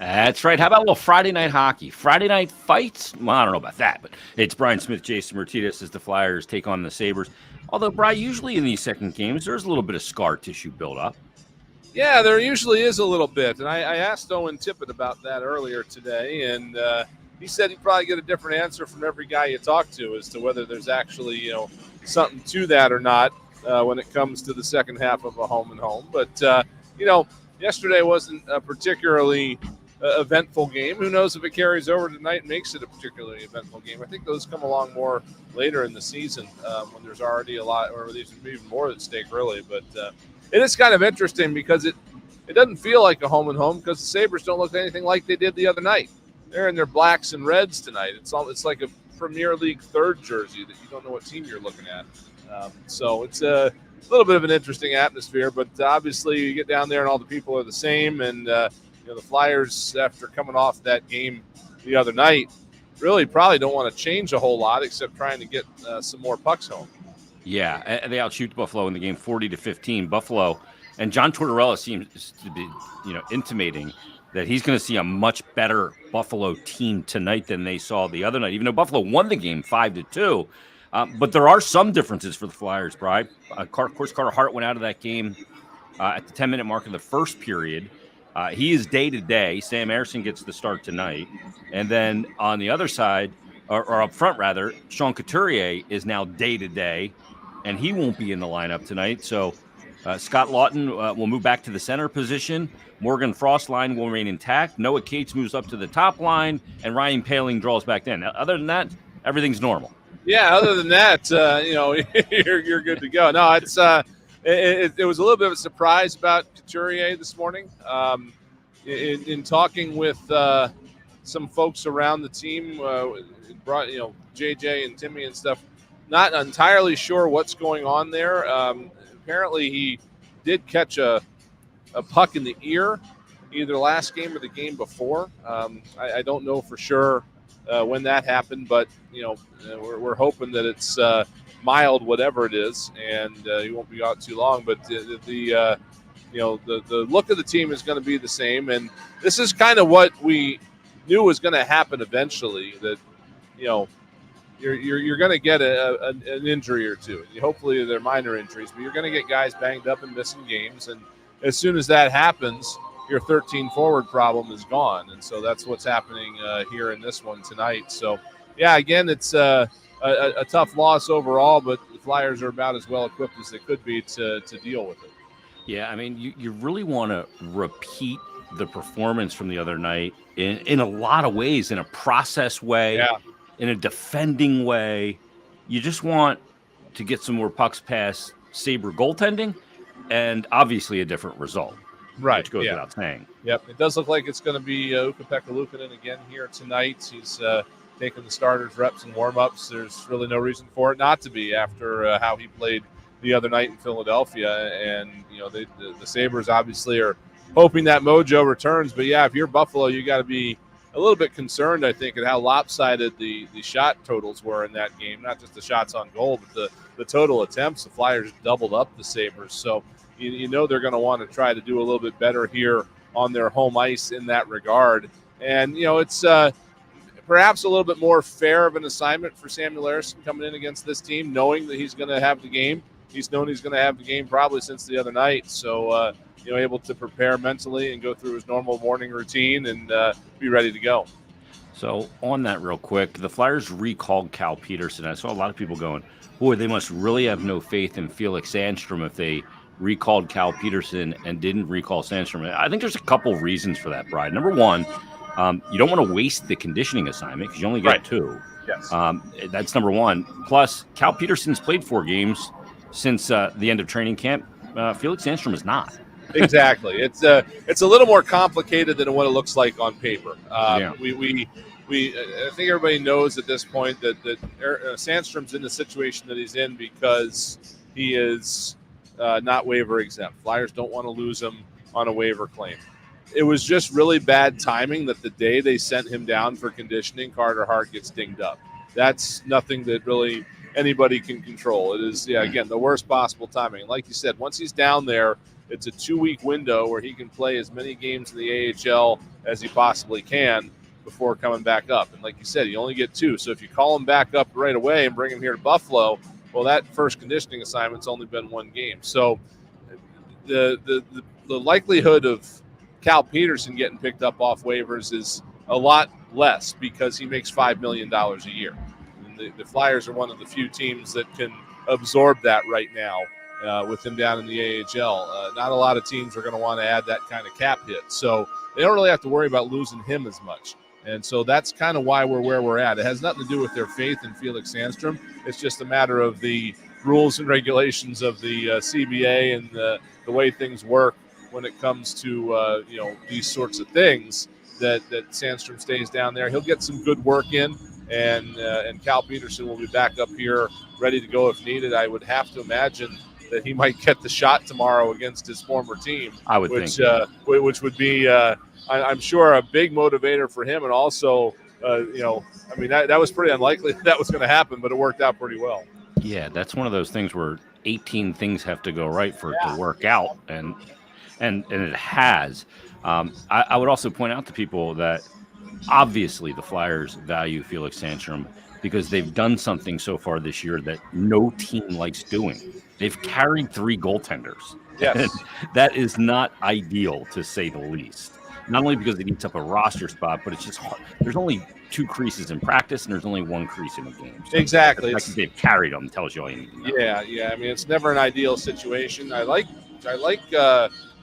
That's right. How about a little Friday night hockey? Friday night fights? Well, I don't know about that, but it's Brian Smith, Jason Martinez as the Flyers take on the Sabres. Although, Brian, usually in these second games, there's a little bit of scar tissue build up. Yeah, there usually is a little bit. And I asked Owen Tippett about that earlier today, and he said he'd probably get a different answer from every guy you talk to as to whether there's actually, something to that or not when it comes to the second half of a home and home. But, yesterday wasn't a particularly eventful game. Who knows if it carries over tonight and makes it a particularly eventful game. I think those come along more later in the season when there's already a lot, or there's even more at stake, really. But it is kind of interesting because it doesn't feel like a home and home because the Sabres don't look anything like they did the other night. They're in their blacks and reds tonight. It's like a Premier League third jersey that you don't know what team you're looking at. So it's a little bit of an interesting atmosphere, but obviously you get down there and all the people are the same. And the Flyers, after coming off that game the other night, really probably don't want to change a whole lot except trying to get some more pucks home. Yeah, they outshoot Buffalo in the game 40-15. Buffalo and John Tortorella seems to be, intimating that he's going to see a much better Buffalo team tonight than they saw the other night. Even though Buffalo won the game 5-2, but there are some differences for the Flyers. Brian, of course, Carter Hart went out of that game at the 10-minute mark of the first period. He is day to day. Sam Ersson gets the start tonight, and then on the other side, or up front rather, Sean Couturier is now day to day. And he won't be in the lineup tonight. So Scott Lawton will move back to the center position. Morgan Frost line will remain intact. Noah Cates moves up to the top line, and Ryan Poehling draws back in. Other than that, everything's normal. Yeah, other than that, you're good to go. No, it's it was a little bit of a surprise about Couturier this morning. In talking with some folks around the team, brought JJ and Timmy and stuff. Not entirely sure what's going on there. Apparently, he did catch a puck in the ear, either last game or the game before. I don't know for sure when that happened, but we're hoping that it's mild, whatever it is, and he won't be out too long. But the look of the team is going to be the same, and this is kind of what we knew was going to happen eventually. That You're going to get an injury or two. Hopefully they're minor injuries, but you're going to get guys banged up and missing games. And as soon as that happens, your 13 forward problem is gone. And so that's what's happening here in this one tonight. So, yeah, again, it's a tough loss overall, but the Flyers are about as well equipped as they could be to deal with it. Yeah, I mean, you really want to repeat the performance from the other night in a lot of ways, in a process way. Yeah. In a defending way. You just want to get some more pucks past Sabre goaltending and obviously a different result. Right. Which goes without saying. Yep. It does look like it's going to be Ukko-Pekka Luukkonen again here tonight. He's taking the starters reps and warm-ups. There's really no reason for it not to be after how he played the other night in Philadelphia. And, the Sabres obviously are hoping that mojo returns. But, yeah, if you're Buffalo, you got to be a little bit concerned, I think, at how lopsided the shot totals were in that game. Not just the shots on goal, but the total attempts. The Flyers doubled up the Sabres. So, they're going to want to try to do a little bit better here on their home ice in that regard. And, it's perhaps a little bit more fair of an assignment for Samuel Ersson coming in against this team, knowing that he's going to have the game. He's known he's going to have the game probably since the other night. So, able to prepare mentally and go through his normal morning routine and be ready to go. So on that real quick, the Flyers recalled Cal Peterson. I saw a lot of people going, boy, they must really have no faith in Felix Sandstrom if they recalled Cal Peterson and didn't recall Sandstrom. I think there's a couple reasons for that, Brian. Number one, you don't want to waste the conditioning assignment because you only get two. Yes. That's number one. Plus, Cal Peterson's played 4 games since the end of training camp. Felix Sandstrom is not. Exactly. It's a little more complicated than what it looks like on paper. We I think everybody knows at this point that Sandstrom's in the situation that he's in because he is not waiver exempt. Flyers don't want to lose him on a waiver claim. It was just really bad timing that the day they sent him down for conditioning, Carter Hart gets dinged up. That's nothing that really anybody can control. It is, again, the worst possible timing. Like you said, once he's down there, it's a 2-week window where he can play as many games in the AHL as he possibly can before coming back up. And like you said, you only get 2. So if you call him back up right away and bring him here to Buffalo, well, that first conditioning assignment's only been 1 game. So the likelihood of Cal Peterson getting picked up off waivers is a lot less because he makes $5 million a year. And the Flyers are one of the few teams that can absorb that right now with him down in the AHL. Not a lot of teams are going to want to add that kind of cap hit. So they don't really have to worry about losing him as much. And so that's kind of why we're where we're at. It has nothing to do with their faith in Felix Sandstrom. It's just a matter of the rules and regulations of the CBA and the way things work when it comes to these sorts of things. That Sandstrom stays down there. He'll get some good work in, and Cal Peterson will be back up here ready to go if needed. I would have to imagine that he might get the shot tomorrow against his former team. I would think, which would be. I'm sure a big motivator for him, and also, that was pretty unlikely that was going to happen, but it worked out pretty well. Yeah, that's one of those things where 18 things have to go right for it to work out, and it has. I would also point out to people that obviously the Flyers value Felix Sandstrom because they've done something so far this year that no team likes doing. They've carried 3 goaltenders. Yes. And that is not ideal, to say the least. Not only because it eats up a roster spot, but it's just hard. There's only 2 creases in practice, and there's only 1 crease in a game. So exactly. The fact that they've carried them tells you all you need to know. Yeah. I mean, it's never an ideal situation. I like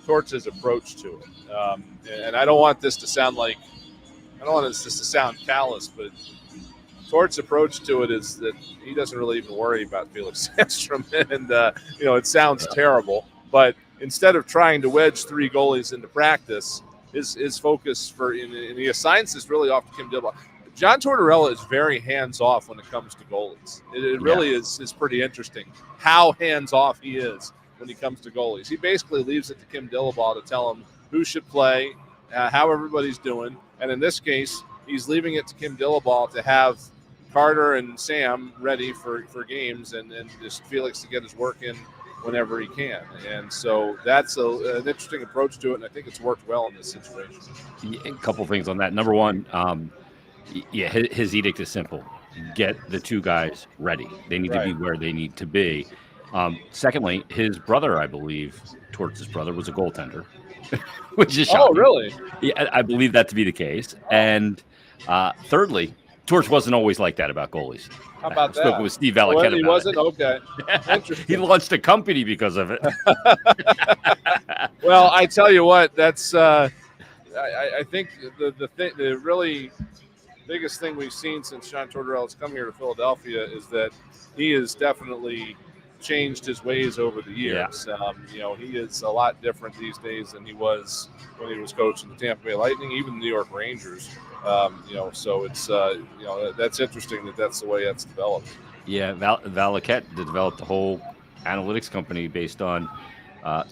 Torts' approach to it, and I don't want this to sound callous, but Torts' approach to it is that he doesn't really even worry about Felix Sandstrom, and it sounds terrible, but instead of trying to wedge 3 goalies into practice, his focus and he assigns this really off to Kim Dillabaugh. John Tortorella is very hands-off when it comes to goalies. It really is pretty interesting how hands-off he is when he comes to goalies. He basically leaves it to Kim Dillabaugh to tell him who should play, how everybody's doing, and in this case, he's leaving it to Kim Dillabaugh to have Carter and Sam ready for games and just Felix to get his work in whenever he can. And so that's an interesting approach to it, and I think it's worked well in this situation. Yeah, a couple things on that. Number one, his edict is simple. Get the 2 guys ready. They need to be where they need to be. Secondly, his brother, I believe, Torts' brother, was a goaltender, which is shocking. Oh, really? Yeah, I believe that to be the case. And thirdly, Torts wasn't always like that about goalies. How about that? Spoken with Steve Valiquette about he wasn't? it. Okay. Interesting. He launched a company because of it. Well, I tell you what, that's I think the really biggest thing we've seen since John Tortorella's come here to Philadelphia is that he has definitely changed his ways over the years. Yeah. He is a lot different these days than he was when he was coaching the Tampa Bay Lightning, even the New York Rangers. So it's that's interesting that's the way that's developed. Yeah, Valiquette developed a whole analytics company based on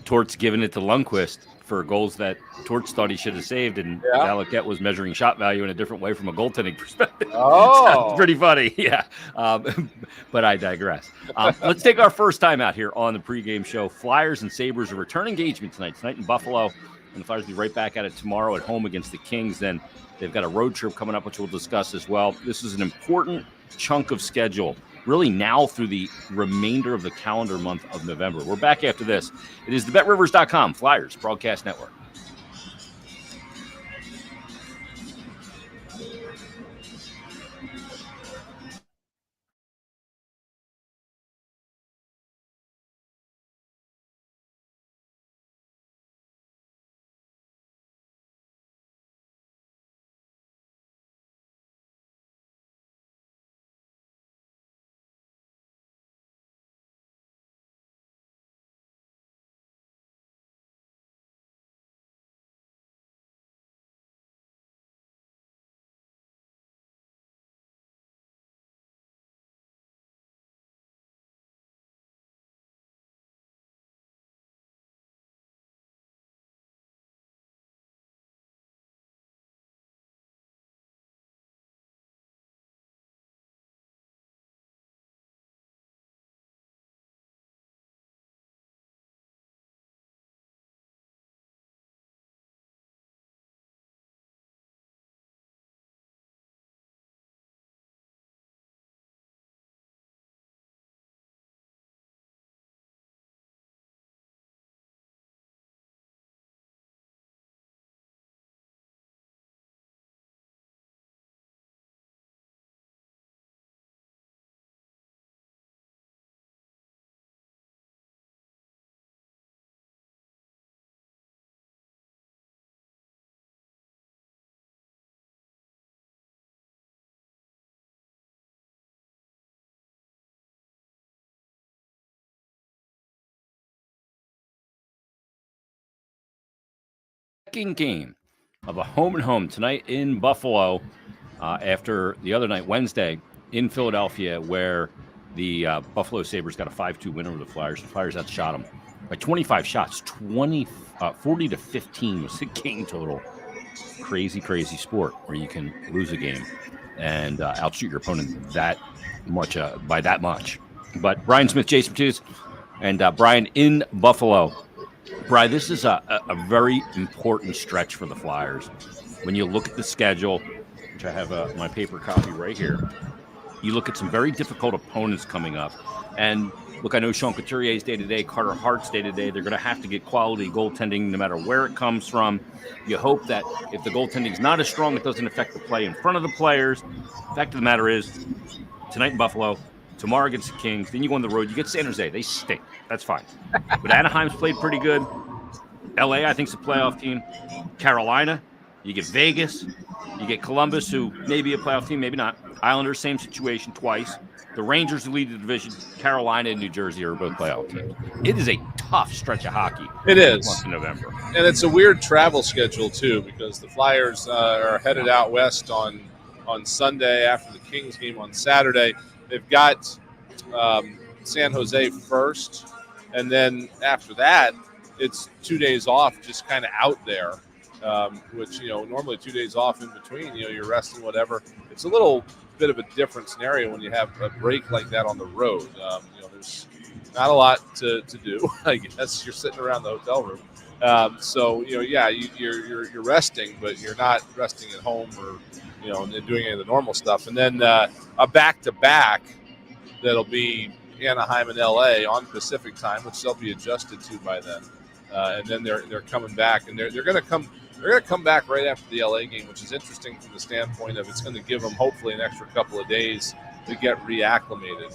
Torts giving it to Lundqvist for goals that Torts thought he should have saved, and Valiquette was measuring shot value in a different way from a goaltending perspective. Oh, pretty funny, yeah. But I digress. Let's take our first time out here on the pregame show. Flyers and Sabres, a return engagement tonight in Buffalo, and the Flyers will be right back at it tomorrow at home against the Kings. Then they've got a road trip coming up, which we'll discuss as well. This is an important chunk of schedule, really now through the remainder of the calendar month of November. We're back after this. It is the BetRivers.com Flyers Broadcast Network. second game of a home and home tonight in Buffalo after the other night, Wednesday, in Philadelphia, where the Buffalo Sabres got a 5-2 win over the Flyers. The Flyers outshot them by 25 shots, 40 to 15 was the game total. Crazy sport where you can lose a game and outshoot your opponent that much by that much. But Brian Smith, Jason Matthews, and Brian in Buffalo. Brian, this is a very important stretch for the Flyers. When you look at the schedule, which I have my paper copy right here, you look at some very difficult opponents coming up. And look, I know Sean Couturier's day-to-day, Carter Hart's day-to-day. They're going to have to get quality goaltending no matter where it comes from. You hope that if the goaltending's not as strong, it doesn't affect the play in front of the players. The fact of the matter is, tonight in Buffalo, tomorrow against the Kings, then you go on the road, you get San Jose. They stink. That's fine. But Anaheim's played pretty good. LA, I think, is a playoff team. Carolina, you get Vegas. You get Columbus, who may be a playoff team, maybe not. Islanders, same situation twice. The Rangers, who lead the division. Carolina and New Jersey are both playoff teams. It is a tough stretch of hockey. It is. Month in November. And it's a weird travel schedule, too, because the Flyers are headed out west on Sunday after the Kings game on Saturday. They've got San Jose first, and then after that, it's 2 days off just kind of out there. Which, normally 2 days off in between, you're resting, whatever. It's a little bit of a different scenario when you have a break like that on the road. There's not a lot to do, I guess. You're sitting around the hotel room. You're resting, but you're not resting at home or, and doing any of the normal stuff. And then a back-to-back that'll be Anaheim and LA on Pacific time, which they'll be adjusted to by then. And then they're coming back, and they're going to come. They're going to come back right after the LA game, which is interesting from the standpoint of it's going to give them hopefully an extra couple of days to get reacclimated.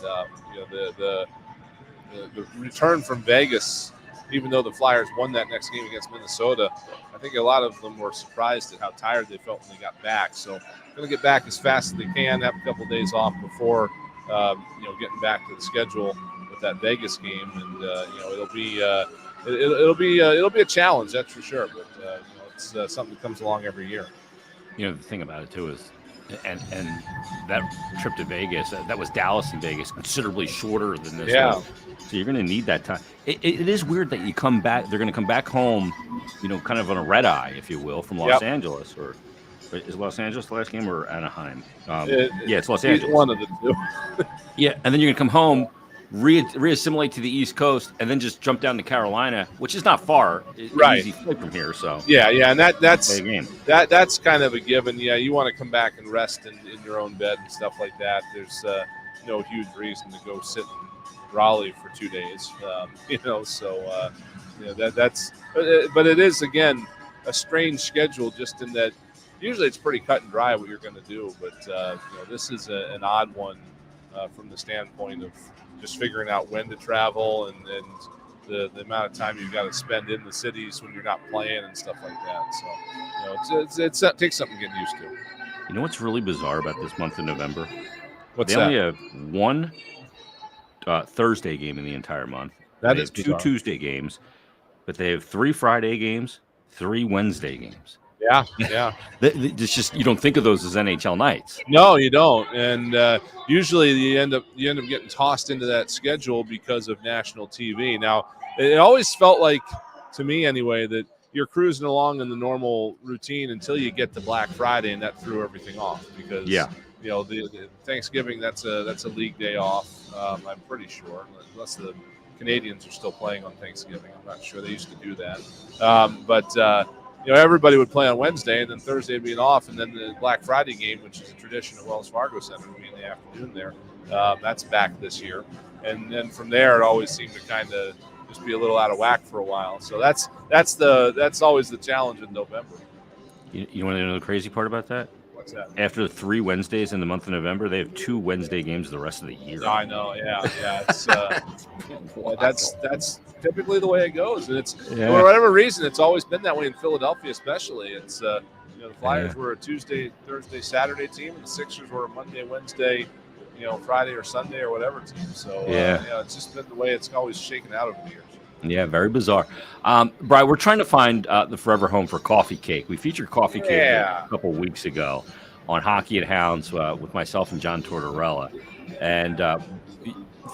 The return from Vegas, even though the Flyers won that next game against Minnesota, I think a lot of them were surprised at how tired they felt when they got back. So they're going to get back as fast as they can, have a couple of days off before getting back to the schedule with that Vegas game, and it'll be a challenge, that's for sure. But it's something that comes along every year. The thing about it too is, and that trip to Vegas, that was Dallas and Vegas, considerably shorter than this. Yeah. One. So you're going to need that time. It is weird that you come back. They're going to come back home, kind of on a red eye, if you will, from Los Angeles. Or is Los Angeles the last game or Anaheim? It's Los Angeles. One of the two. Yeah, and then you're going to come home, reassimilate to the East Coast, and then just jump down to Carolina, which is not far. Right. Easy flight from here. So and that's game. That's kind of a given. Yeah, you want to come back and rest in your own bed and stuff like that. There's no huge reason to go sit in Raleigh for 2 days. That's. But it is again a strange schedule, just in that usually it's pretty cut and dry what you're going to do, but this is an odd one from the standpoint of just figuring out when to travel and the amount of time you've got to spend in the cities when you're not playing and stuff like that. So, it takes something getting used to. You know what's really bizarre about this month of November? What's they that? only have one Thursday game in the entire month. That they is have two bizarre. Tuesday games, but they have 3 Friday games, 3 Wednesday games. Yeah. It's just you don't think of those as NHL nights. No, you don't. And usually you end up getting tossed into that schedule because of national TV. Now, it always felt like, to me anyway, that you're cruising along in the normal routine until you get to Black Friday, and that threw everything off because the Thanksgiving, that's a league day off. I'm pretty sure, unless the Canadians are still playing on Thanksgiving. I'm not sure. They used to do that. Everybody would play on Wednesday, and then Thursday would be an off, and then the Black Friday game, which is a tradition at Wells Fargo Center, would be in the afternoon there. That's back this year. And then from there, it always seemed to kind of just be a little out of whack for a while. So that's always the challenge in November. You want to know the crazy part about that? What's that? After the 3 Wednesdays in the month of November, they have 2 Wednesday games the rest of the year. I know, yeah. It's, that's typically the way it goes, and it's for whatever reason, it's always been that way in Philadelphia, especially. It's the Flyers were a Tuesday, Thursday, Saturday team, and the Sixers were a Monday, Wednesday, Friday or Sunday or whatever team. So it's just been the way it's always shaken out over the years. Yeah, very bizarre. Brian, we're trying to find the forever home for Coffee Cake. We featured Coffee Cake Yeah. a couple of weeks ago on Hockey and Hounds with myself and John Tortorella. And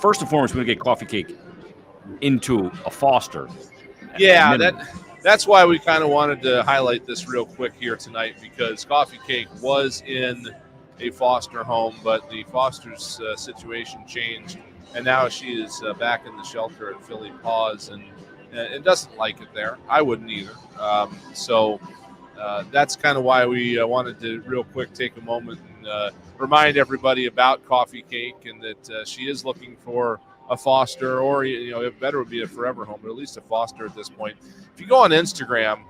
first and foremost, we're going to get Coffee Cake into a foster. Yeah, that's why we kind of wanted to highlight this real quick here tonight, because Coffee Cake was in a foster home, but the foster's situation changed, and now she is back in the shelter at Philly Paws, and doesn't like it there. I wouldn't either. So that's kind of why we wanted to real quick take a moment and remind everybody about Coffee Cake, and that she is looking for a foster, or it better would be a forever home, but at least a foster at this point. If you go on Instagram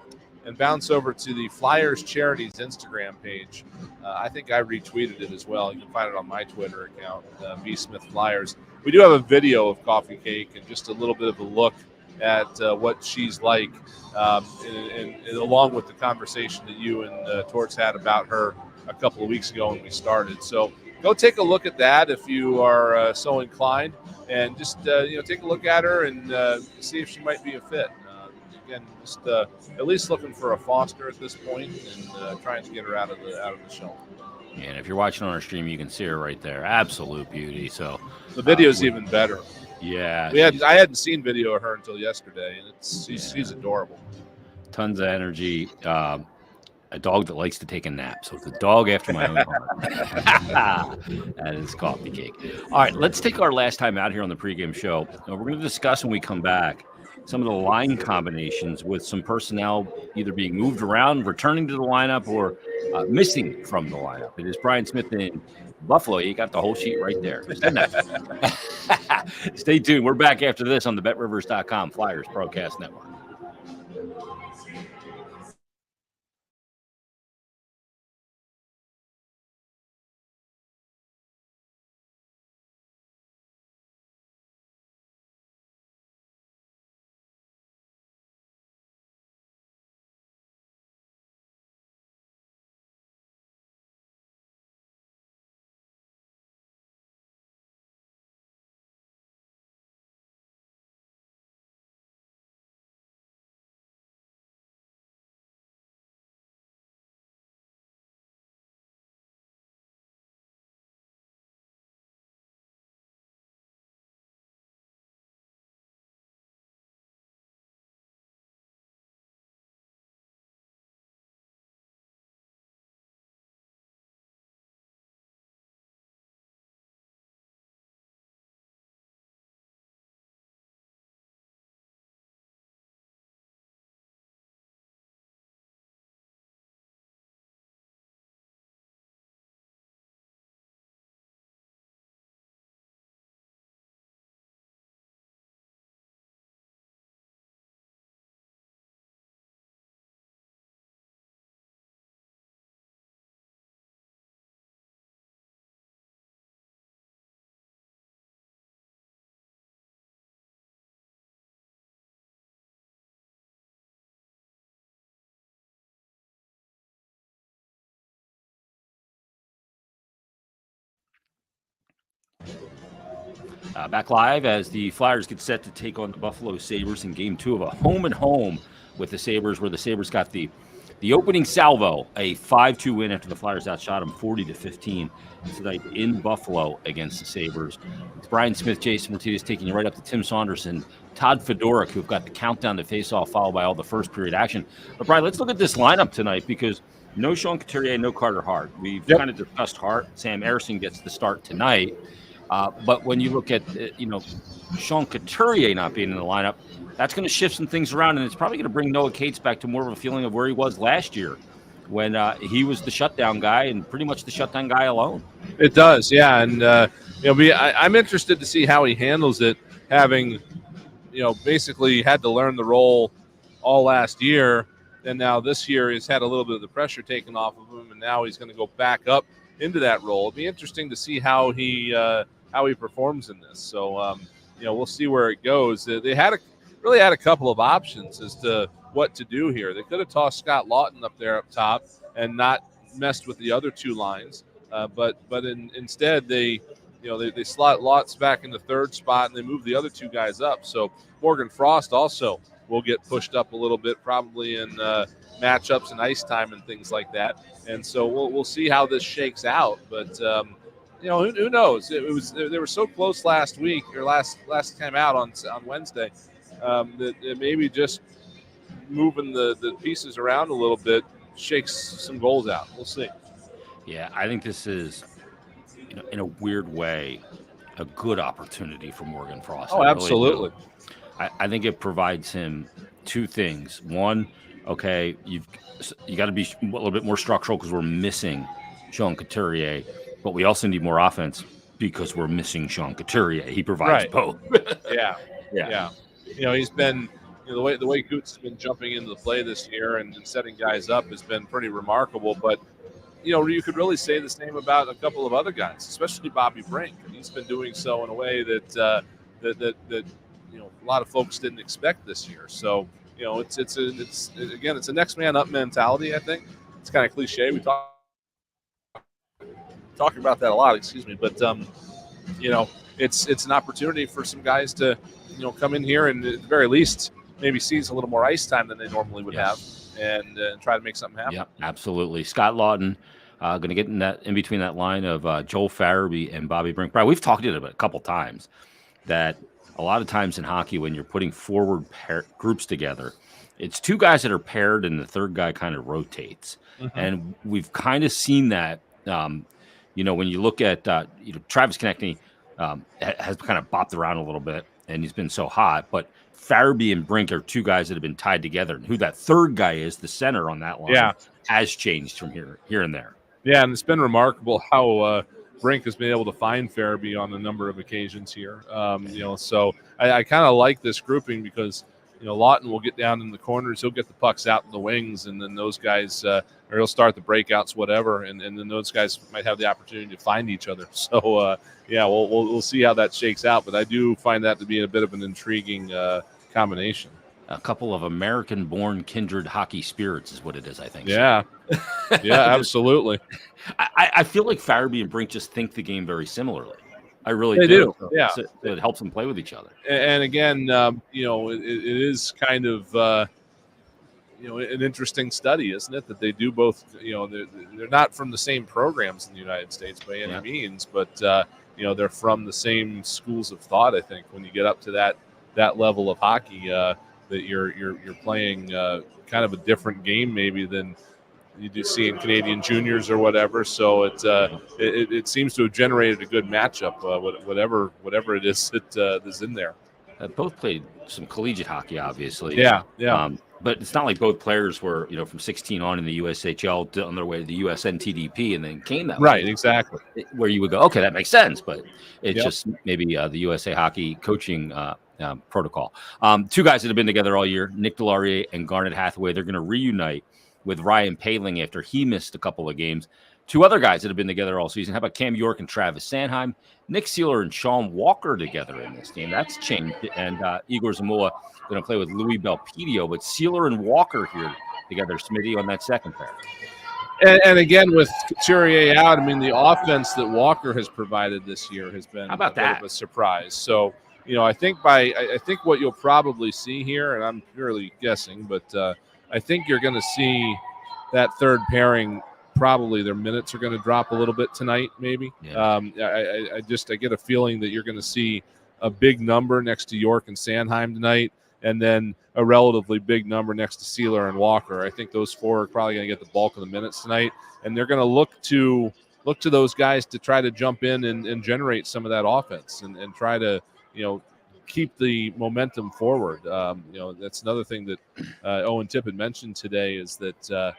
and bounce over to the Flyers Charities Instagram page, I think I retweeted it as well. You can find it on my Twitter account, V Smith Flyers. We do have a video of Coffee Cake and just a little bit of a look at what she's like, and along with the conversation that you and Torts had about her a couple of weeks ago when we started. So go take a look at that if you are so inclined, and just take a look at her and see if she might be a fit. Again, just at least looking for a foster at this point, and trying to get her out of the shelter. And if you're watching on our stream, you can see her right there. Absolute beauty. So the video's even better. Yeah, I hadn't seen video of her until yesterday, and she's adorable. Tons of energy. A dog that likes to take a nap. So it's a dog after my own heart. That is Coffee Cake. All right, let's take our last time out here on the pregame show. We're going to discuss when we come back some of the line combinations with some personnel either being moved around, returning to the lineup, or missing from the lineup. It is Brian Smith in Buffalo. You got the whole sheet right there. Stay tuned. We're back after this on the BetRivers.com Flyers Broadcast Network. Back live as the Flyers get set to take on the Buffalo Sabres in Game 2 of a home-and-home with the Sabres, where the Sabres got the opening salvo, a 5-2 win after the Flyers outshot them 40-15 tonight in Buffalo against the Sabres. It's Brian Smith, Jason Martinez taking you right up to Tim Saunders and Todd Fedoruk, who've got the countdown to face-off, followed by all the first-period action. But, Brian, let's look at this lineup tonight, because no Sean Couturier, no Carter Hart. We've kind of discussed Hart. Sam Ersing gets the start tonight. But when you look at, Sean Couturier not being in the lineup, that's going to shift some things around, and it's probably going to bring Noah Cates back to more of a feeling of where he was last year when he was the shutdown guy and pretty much the shutdown guy alone. It does, yeah. And, I'm interested to see how he handles it, having, basically had to learn the role all last year. And now this year he's had a little bit of the pressure taken off of him, and now he's going to go back up into that role. It'll be interesting to see how he performs in this. So, we'll see where it goes. They really had a couple of options as to what to do here. They could have tossed Scott Lawton up there up top and not messed with the other two lines. But instead they they slot Lots back in the third spot, and they move the other two guys up. So Morgan Frost also will get pushed up a little bit, probably in matchups and ice time and things like that. And so we'll see how this shakes out. But who knows? They were so close last week, or last time out on Wednesday, that it maybe just moving the pieces around a little bit shakes some goals out. We'll see. Yeah, I think this is, in a weird way, a good opportunity for Morgan Frost. Oh, absolutely. I think it provides him two things. One, okay, you got to be a little bit more structural because we're missing Sean Couturier, but we also need more offense because we're missing Sean Couturier. He provides both. Yeah. He's been the way Coots has been jumping into the play this year and setting guys up has been pretty remarkable. But you could really say the same about a couple of other guys, especially Bobby Brink. He's been doing so in a way that a lot of folks didn't expect this year. So it's a next man up mentality. I think it's kind of cliche. We talk about that a lot. Excuse me, but it's an opportunity for some guys to come in here and at the very least maybe seize a little more ice time than they normally would have and try to make something happen. Yeah, absolutely. Scott Lawton going to get in between that line of Joel Farabee and Bobby Brink. Brian, we've talked about it a couple times that a lot of times in hockey when you're putting forward groups together, it's two guys that are paired and the third guy kind of rotates. Mm-hmm. And we've kind of seen that, when you look at, Travis Konechny has kind of bopped around a little bit and he's been so hot, but Farabee and Brink are two guys that have been tied together. And who that third guy is, the center on that line, has changed from here and there. Yeah, and it's been remarkable how Brink has been able to find Farabee on a number of occasions here. So I kind of like this grouping because, Lawton will get down in the corners. He'll get the pucks out in the wings, and then those guys, or he'll start the breakouts, whatever, and then those guys might have the opportunity to find each other. So, we'll see how that shakes out. But I do find that to be a bit of an intriguing combination. A couple of American-born kindred hockey spirits is what it is, I think. Yeah, absolutely. I feel like Farabee and Brink just think the game very similarly. I really do. So yeah, it helps them play with each other. And again, it is kind of an interesting study, isn't it? That they do both. They're not from the same programs in the United States by any means, but they're from the same schools of thought. I think when you get up to that level of hockey, that you're playing kind of a different game maybe than you do see in Canadian juniors or whatever. So it seems to have generated a good matchup, whatever it is that is in there. Both played some collegiate hockey, obviously. Yeah. But it's not like both players were, from 16 on in the USHL on their way to the USNTDP and then came that way. Right, exactly. Where you would go, okay, that makes sense. But it's just maybe the USA Hockey coaching protocol. Two guys that have been together all year, Nick Deslauriers and Garnet Hathaway, they're going to reunite with Ryan Poehling after he missed a couple of games. Two other guys that have been together all season. How about Cam York and Travis Sanheim? Nick Seeler and Sean Walker together in this team. That's changed. And Igor Zamula going to play with Louis Belpedio. But Seeler and Walker here together, Smitty, on that second pair. And again, with Couturier out, I mean, the offense that Walker has provided this year has been bit of a surprise. So, I think what you'll probably see here, and I'm purely guessing, but I think you're going to see that third pairing. Probably their minutes are going to drop a little bit tonight, maybe. Yeah. I get a feeling that you're going to see a big number next to York and Sanheim tonight, and then a relatively big number next to Seeler and Walker. I think those four are probably going to get the bulk of the minutes tonight, and they're going to look to those guys to try to jump in and generate some of that offense and try to keep the momentum forward. That's another thing that Owen Tipp had mentioned today is that.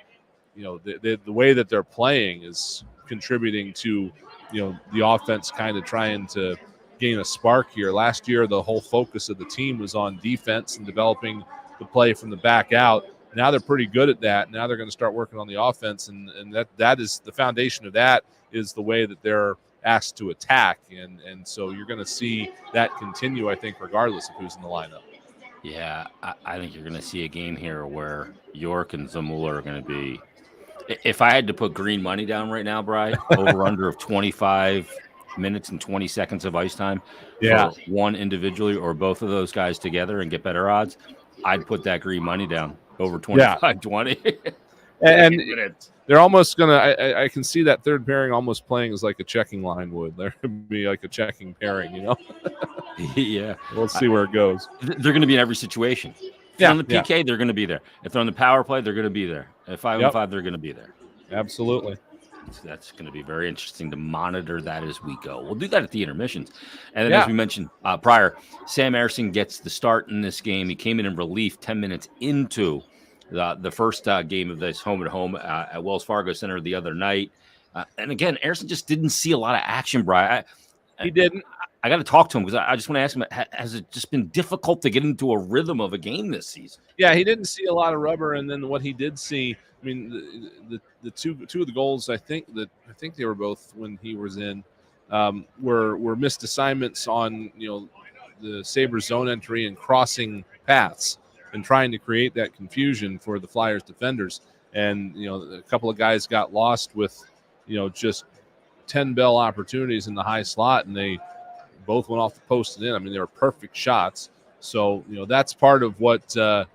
The way that they're playing is contributing to, the offense kind of trying to gain a spark here. Last year, the whole focus of the team was on defense and developing the play from the back out. Now they're pretty good at that. Now they're going to start working on the offense, and that is the foundation of that is the way that they're asked to attack. And so you're going to see that continue, I think, regardless of who's in the lineup. Yeah, I think you're going to see a game here where York and Zamula are going to be. If I had to put green money down right now, Bri, over under of 25 minutes and 20 seconds of ice time Yeah. for one individually or both of those guys together and get better odds, I'd put that green money down over 25-20. And minutes. they're almost going to – I can see that third pairing almost playing as like a checking line would. There would be like a checking pairing, you know? Yeah. We'll see where it goes. They're going to be in every situation. If they're on the PK, they're going to be there. If they're on the power play, they're going to be there. At 5-on-5, they're going to be there. Absolutely. So that's going to be very interesting to monitor that as we go. We'll do that at the intermissions. And then, as we mentioned prior, Sam Ersson gets the start in this game. He came in relief 10 minutes into the first game of this home-and-home at Wells Fargo Center the other night. And again, Ersson just didn't see a lot of action, Brian. He didn't. I got to talk to him because I just want to ask him, has it just been difficult to get into a rhythm of a game this season? Yeah, he didn't see a lot of rubber, and then what he did see, I mean, the two of the goals, I think they were both when he was in, were missed assignments on, the Sabres zone entry and crossing paths and trying to create that confusion for the Flyers defenders. And, a couple of guys got lost with, just 10 bell opportunities in the high slot, and they both went off the post and in. I mean, they were perfect shots. So, that's part of what, the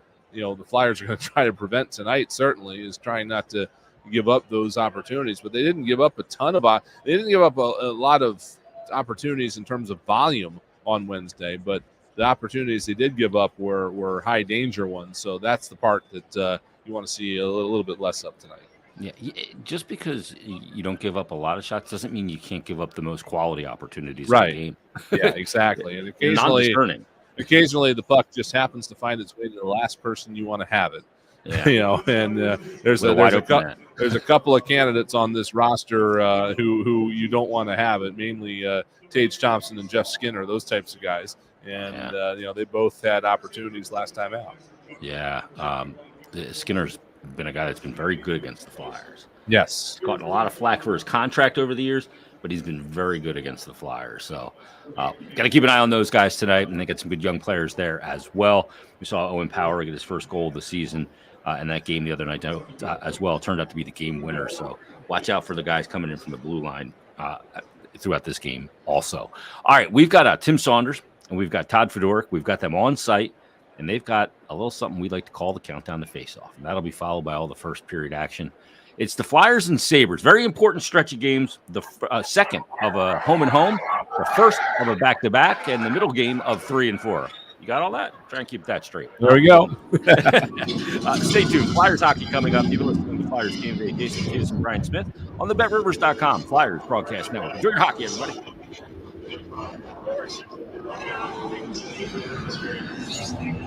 Flyers are going to try to prevent tonight, certainly, is trying not to give up those opportunities. But they didn't give up a ton of – they didn't give up a lot of opportunities in terms of volume on Wednesday. But the opportunities they did give up were high-danger ones. So that's the part that you want to see a little bit less of tonight. Yeah, just because you don't give up a lot of shots doesn't mean you can't give up the most quality opportunities in the game. Yeah, exactly. And occasionally the puck just happens to find its way to the last person you want to have it. Yeah. And there's a couple of candidates on this roster who you don't want to have it, mainly Tage Thompson and Jeff Skinner, those types of guys. And they both had opportunities last time out. Yeah, Skinner's been a guy that's been very good against the Flyers. Yes. He's gotten a lot of flack for his contract over the years, but he's been very good against the Flyers. So got to keep an eye on those guys tonight, and they got some good young players there as well. We saw Owen Power get his first goal of the season in that game the other night as well. It turned out to be the game winner. So watch out for the guys coming in from the blue line throughout this game also. All right, we've got Tim Saunders, and we've got Todd Fedoruk. We've got them on site. And they've got a little something we'd like to call the countdown to face-off. And that'll be followed by all the first period action. It's the Flyers and Sabres. Very important stretch of games. The second of a home-and-home, the first of a back-to-back, and the middle game of 3 and 4. You got all that? Try and keep that straight. There we go. Stay tuned. Flyers hockey coming up. You're listening to Flyers Game Day. Jason Kiss and Brian Smith on the BetRivers.com Flyers Broadcast Network. Enjoy your hockey, everybody.